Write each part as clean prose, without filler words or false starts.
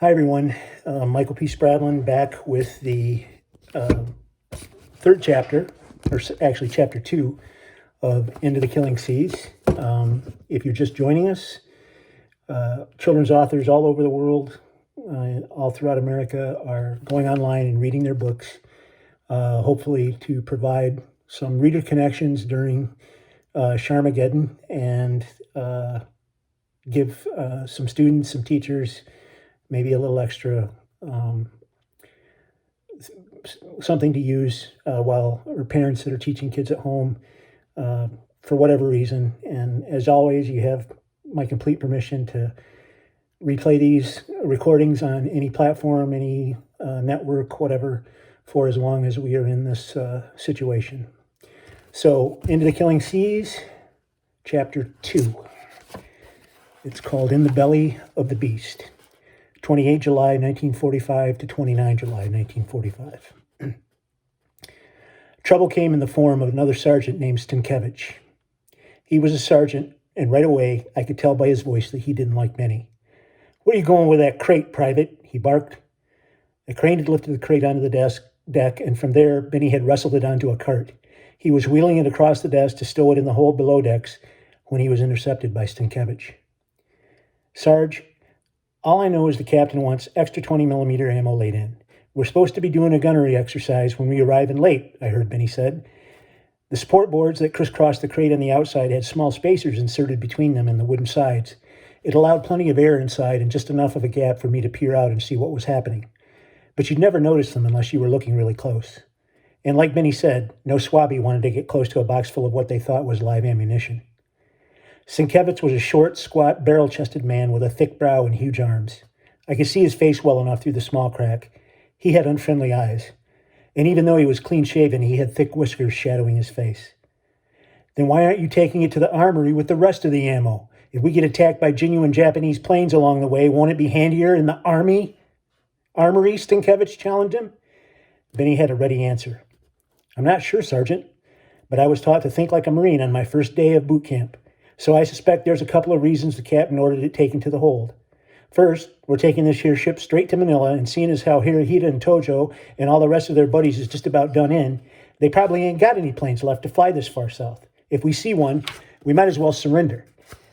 Hi, everyone. Michael P. Spradlin back with the third chapter, or actually chapter 2 of Into the Killing Seas. If you're just joining us, children's authors all over the world, all throughout America, are going online and reading their books, hopefully to provide some reader connections during Sharmageddon and give some students, some teachers, maybe a little extra something to use while or parents that are teaching kids at home for whatever reason. And as always, you have my complete permission to replay these recordings on any platform, any network, whatever, for as long as we are in this situation. So, Into the Killing Seas, Chapter 2. It's called In the Belly of the Beast. 28 July 1945 to 29 July 1945. Trouble came in the form of another sergeant named Stankiewicz. He was a sergeant, and right away I could tell by his voice that he didn't like Benny. "Where are you going with that crate, Private?" he barked. A crane had lifted the crate onto the deck, and from there Benny had wrestled it onto a cart. He was wheeling it across the desk to stow it in the hold below decks when he was intercepted by Stankiewicz. "Sarge, all I know is the captain wants extra 20mm ammo laid in. We're supposed to be doing a gunnery exercise when we arrive in late," I heard Benny said. The support boards that crisscrossed the crate on the outside had small spacers inserted between them and the wooden sides. It allowed plenty of air inside and just enough of a gap for me to peer out and see what was happening. But you'd never notice them unless you were looking really close. And like Benny said, no swabby wanted to get close to a box full of what they thought was live ammunition. Stankiewicz was a short, squat, barrel-chested man with a thick brow and huge arms. I could see his face well enough through the small crack. He had unfriendly eyes. And even though he was clean-shaven, he had thick whiskers shadowing his face. "Then why aren't you taking it to the armory with the rest of the ammo? If we get attacked by genuine Japanese planes along the way, won't it be handier in the armory?" Stankiewicz challenged him. Benny had a ready answer. "I'm not sure, Sergeant, but I was taught to think like a Marine on my first day of boot camp. So I suspect there's a couple of reasons the captain ordered it taken to the hold. First, we're taking this here ship straight to Manila, and seeing as how Hirohito and Tojo and all the rest of their buddies is just about done in, they probably ain't got any planes left to fly this far south. If we see one, we might as well surrender.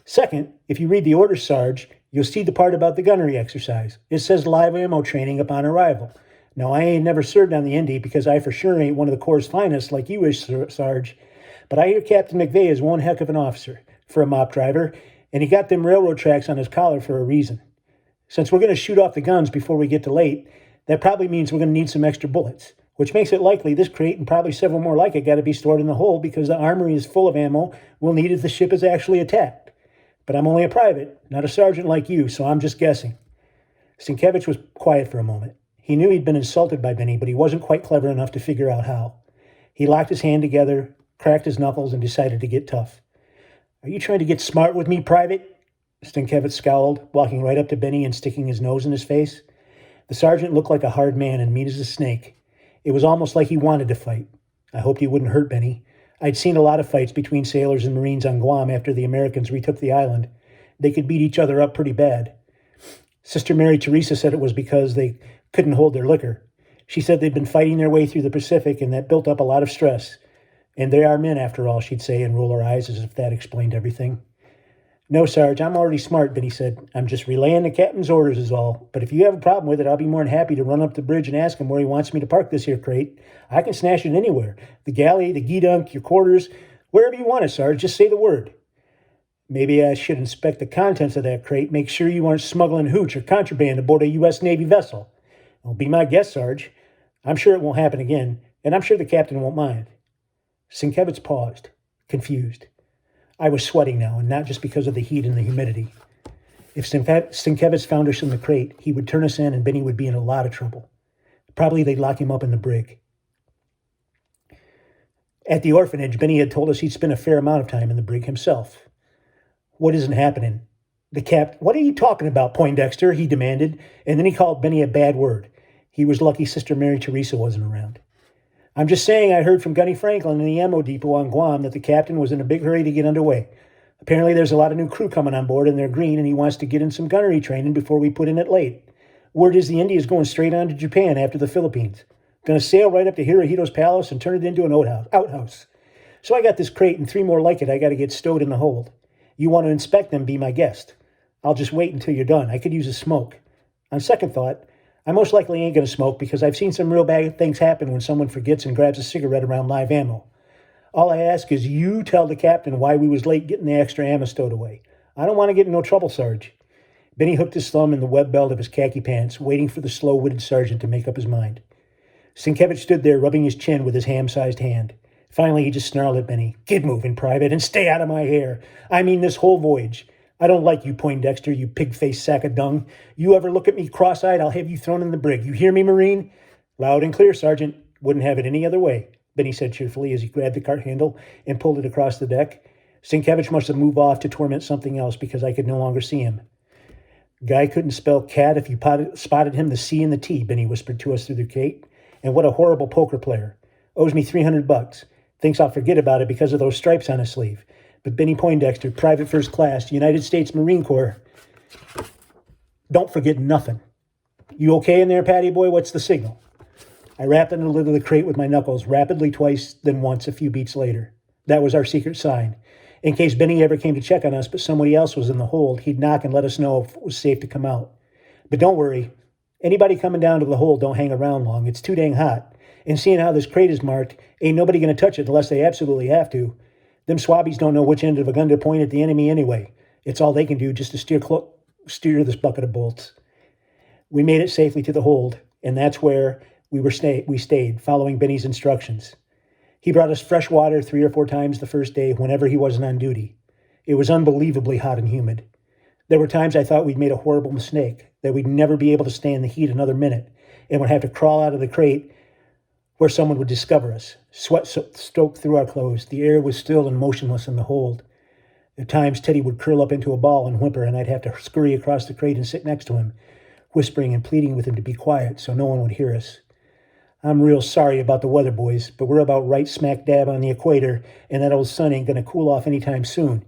Second, if you read the orders, Sarge, you'll see the part about the gunnery exercise. It says live ammo training upon arrival. Now, I ain't never served on the Indy because I for sure ain't one of the Corps' finest like you is, Sarge, but I hear Captain McVeigh is one heck of an officer for a mop driver, and he got them railroad tracks on his collar for a reason. Since we're going to shoot off the guns before we get to late, that probably means we're going to need some extra bullets, which makes it likely this crate and probably several more like it got to be stored in the hold because the armory is full of ammo we'll need if the ship is actually attacked. But I'm only a private, not a sergeant like you, so I'm just guessing." Stankiewicz was quiet for a moment. He knew he'd been insulted by Benny, but he wasn't quite clever enough to figure out how. He locked his hand together, cracked his knuckles, and decided to get tough. "Are you trying to get smart with me, Private?" Stankiewicz scowled, walking right up to Benny and sticking his nose in his face. The sergeant looked like a hard man and mean as a snake. It was almost like he wanted to fight. I hoped he wouldn't hurt Benny. I'd seen a lot of fights between sailors and Marines on Guam after the Americans retook the island. They could beat each other up pretty bad. Sister Mary Teresa said it was because they couldn't hold their liquor. She said they'd been fighting their way through the Pacific and that built up a lot of stress. "And they are men, after all," she'd say and roll her eyes as if that explained everything. "No, Sarge, I'm already smart," Benny said. "I'm just relaying the captain's orders is all. But if you have a problem with it, I'll be more than happy to run up the bridge and ask him where he wants me to park this here crate. I can snatch it anywhere. The galley, the geedunk, your quarters, wherever you want it, Sarge. Just say the word." "Maybe I should inspect the contents of that crate, make sure you aren't smuggling hooch or contraband aboard a U.S. Navy vessel." "Well, be my guest, Sarge. I'm sure it won't happen again, and I'm sure the captain won't mind." Stankiewicz paused, confused. I was sweating now, and not just because of the heat and the humidity. If Stankiewicz found us in the crate, he would turn us in and Benny would be in a lot of trouble. Probably they'd lock him up in the brig. At the orphanage, Benny had told us he'd spent a fair amount of time in the brig himself. "What isn't happening?" "What are you talking about, Poindexter?" he demanded, and then he called Benny a bad word. He was lucky Sister Mary Teresa wasn't around. "I'm just saying I heard from Gunny Franklin in the ammo depot on Guam that the captain was in a big hurry to get underway. Apparently there's a lot of new crew coming on board and they're green and he wants to get in some gunnery training before we put in at late. Word is the India's going straight on to Japan after the Philippines. Gonna sail right up to Hirohito's palace and turn it into an outhouse. So I got this crate and 3 more like it I got to get stowed in the hold. You want to inspect them, be my guest. I'll just wait until you're done. I could use a smoke. On second thought, I most likely ain't going to smoke because I've seen some real bad things happen when someone forgets and grabs a cigarette around live ammo. All I ask is you tell the captain why we was late getting the extra ammo stowed away. I don't want to get in no trouble, Sarge. Benny hooked his thumb in the web belt of his khaki pants, waiting for the slow-witted sergeant to make up his mind. Sienkiewicz stood there, rubbing his chin with his ham-sized hand. Finally, he just snarled at Benny. Get moving, Private, and stay out of my hair. I mean this whole voyage. I don't like you, Poindexter, you pig-faced sack of dung. You ever look at me cross-eyed, I'll have you thrown in the brig. You hear me, Marine? Loud and clear, Sergeant. Wouldn't have it any other way, Benny said cheerfully as he grabbed the cart handle and pulled it across the deck. Sienkiewicz must have moved off to torment something else because I could no longer see him. Guy couldn't spell cat if you spotted him the C and the T, Benny whispered to us through the gate. And what a horrible poker player. Owes me $300. Thinks I'll forget about it because of those stripes on his sleeve. But Benny Poindexter, Private First Class, United States Marine Corps, don't forget nothing. You okay in there, Patty boy? What's the signal? I rapped on the lid of the crate with my knuckles, rapidly twice, then once a few beats later. That was our secret sign. In case Benny ever came to check on us, but somebody else was in the hold, he'd knock and let us know if it was safe to come out. But don't worry. Anybody coming down to the hold don't hang around long. It's too dang hot. And seeing how this crate is marked, ain't nobody going to touch it unless they absolutely have to. Them swabbies don't know which end of a gun to point at the enemy anyway. It's all they can do just to steer this bucket of bolts. We made it safely to the hold, and that's where we stayed, following Benny's instructions. He brought us fresh water 3 or 4 times the first day whenever he wasn't on duty. It was unbelievably hot and humid. There were times I thought we'd made a horrible mistake, that we'd never be able to stay in the heat another minute, and would have to crawl out of the crate where someone would discover us. Sweat stoked through our clothes. The air was still and motionless in the hold. At times, Teddy would curl up into a ball and whimper, and I'd have to scurry across the crate and sit next to him, whispering and pleading with him to be quiet so no one would hear us. I'm real sorry about the weather, boys, but we're about right smack dab on the equator, and that old sun ain't going to cool off anytime soon.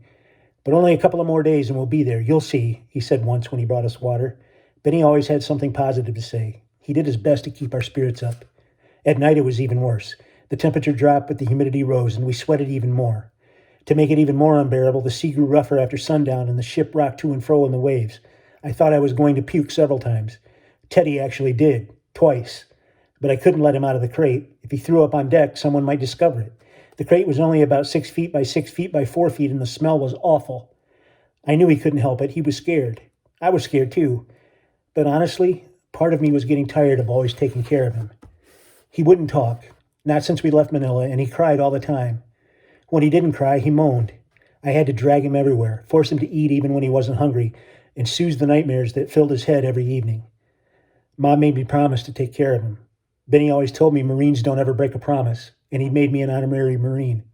But only a couple of more days and we'll be there. You'll see, he said once when he brought us water. Benny always had something positive to say. He did his best to keep our spirits up. At night, it was even worse. The temperature dropped, but the humidity rose, and we sweated even more. To make it even more unbearable, the sea grew rougher after sundown, and the ship rocked to and fro in the waves. I thought I was going to puke several times. Teddy actually did, twice. But I couldn't let him out of the crate. If he threw up on deck, someone might discover it. The crate was only about 6 feet by 6 feet by 4 feet, and the smell was awful. I knew he couldn't help it. He was scared. I was scared, too. But honestly, part of me was getting tired of always taking care of him. He wouldn't talk, not since we left Manila, and he cried all the time. When he didn't cry, he moaned. I had to drag him everywhere, force him to eat even when he wasn't hungry, and soothe the nightmares that filled his head every evening. Mom made me promise to take care of him. Benny always told me Marines don't ever break a promise, and he made me an honorary Marine.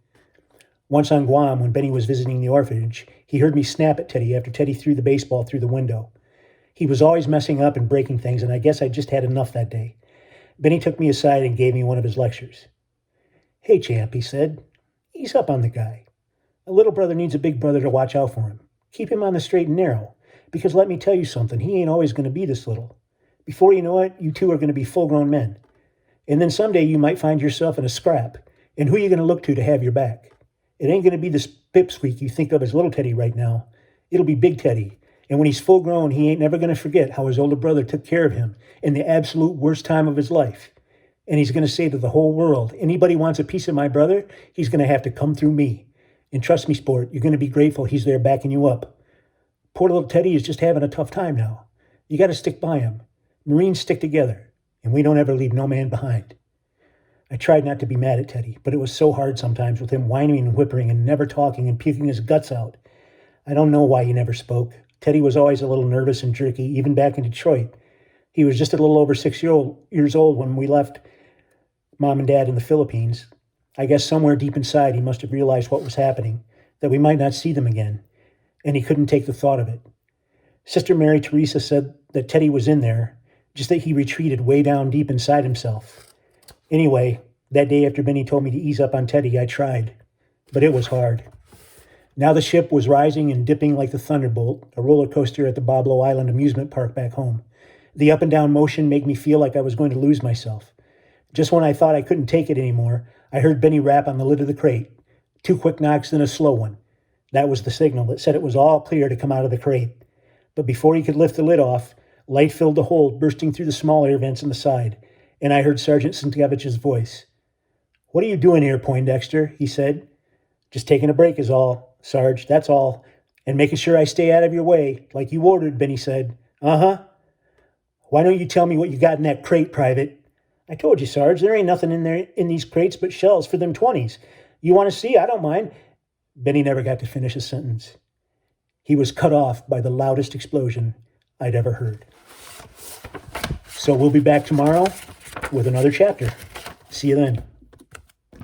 Once on Guam, when Benny was visiting the orphanage, he heard me snap at Teddy after Teddy threw the baseball through the window. He was always messing up and breaking things, and I guess I just had enough that day. Benny took me aside and gave me one of his lectures. Hey, champ, he said, ease up on the guy. A little brother needs a big brother to watch out for him. Keep him on the straight and narrow, because let me tell you something, he ain't always going to be this little. Before you know it, you two are going to be full-grown men. And then someday you might find yourself in a scrap, and who are you going to look to have your back? It ain't going to be this pipsqueak you think of as little Teddy right now. It'll be Big Teddy. And when he's full grown, he ain't never going to forget how his older brother took care of him in the absolute worst time of his life. And he's going to say to the whole world, anybody wants a piece of my brother, he's going to have to come through me. And trust me, sport, you're going to be grateful he's there backing you up. Poor little Teddy is just having a tough time now. You got to stick by him. Marines stick together, and we don't ever leave no man behind. I tried not to be mad at Teddy, but it was so hard sometimes with him whining and whimpering and never talking and puking his guts out. I don't know why he never spoke. Teddy was always a little nervous and jerky, even back in Detroit. He was just a little over 6 years old when we left Mom and Dad in the Philippines. I guess somewhere deep inside he must have realized what was happening, that we might not see them again, and he couldn't take the thought of it. Sister Mary Teresa said that Teddy was in there, just that he retreated way down deep inside himself. Anyway, that day after Benny told me to ease up on Teddy, I tried, but it was hard. Now the ship was rising and dipping like the Thunderbolt, a roller coaster at the Boblo Island amusement park back home. The up and down motion made me feel like I was going to lose myself. Just when I thought I couldn't take it anymore, I heard Benny rap on the lid of the crate. 2 quick knocks, then a slow one. That was the signal that said it was all clear to come out of the crate. But before he could lift the lid off, light filled the hole, bursting through the small air vents in the side, and I heard Sergeant Sienkiewicz's voice. "What are you doing here, Poindexter?" he said. "Just taking a break is all, Sarge, that's all. And making sure I stay out of your way, like you ordered," Benny said. "Uh-huh. Why don't you tell me what you got in that crate, Private?" "I told you, Sarge, there ain't nothing in there in these crates but shells for them 20s. You want to see? I don't mind." Benny never got to finish his sentence. He was cut off by the loudest explosion I'd ever heard. So we'll be back tomorrow with another chapter. See you then.